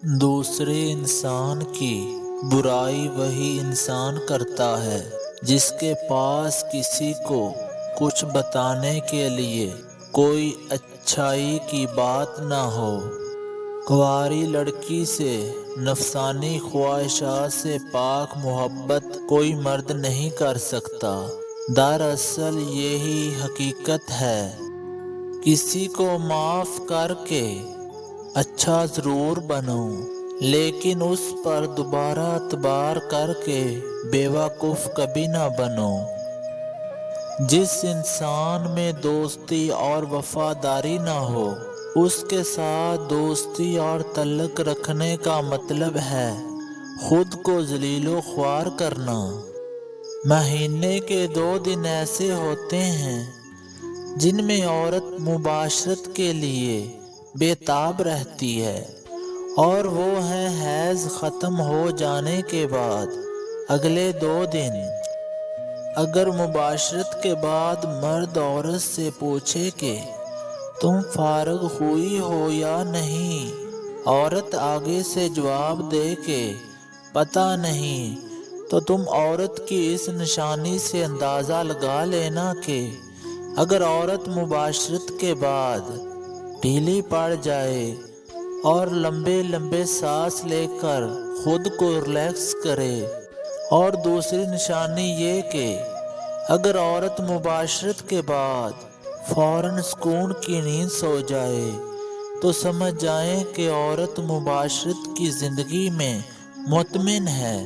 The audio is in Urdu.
دوسرے انسان کی برائی وہی انسان کرتا ہے جس کے پاس کسی کو کچھ بتانے کے لیے کوئی اچھائی کی بات نہ ہو۔ کنواری لڑکی سے نفسانی خواہشات سے پاک محبت کوئی مرد نہیں کر سکتا۔ دراصل یہی حقیقت ہے۔ کسی کو معاف کر کے اچھا ضرور بنو، لیکن اس پر دوبارہ اعتبار کر کے بیوقوف کبھی نہ بنو۔ جس انسان میں دوستی اور وفاداری نہ ہو، اس کے ساتھ دوستی اور تعلق رکھنے کا مطلب ہے خود کو ذلیل و خوار کرنا۔ مہینے کے 2 دن ایسے ہوتے ہیں جن میں عورت مباشرت کے لیے بے تاب رہتی ہے، اور وہ ہیں حیض ختم ہو جانے کے بعد اگلے 2 دن۔ اگر مباشرت کے بعد مرد عورت سے پوچھے کہ تم فارغ ہوئی ہو یا نہیں، عورت آگے سے جواب دے کہ پتہ نہیں، تو تم عورت کی اس نشانی سے اندازہ لگا لینا کہ اگر عورت مباشرت کے بعد ڈھیلی پڑ جائے اور لمبے لمبے سانس لے کر خود کو ریلیکس کرے، اور دوسری نشانی یہ کہ اگر عورت مباشرت کے بعد فوراً سکون کی نیند سو جائے، تو سمجھ جائیں کہ عورت مباشرت کی زندگی میں مطمئن ہے۔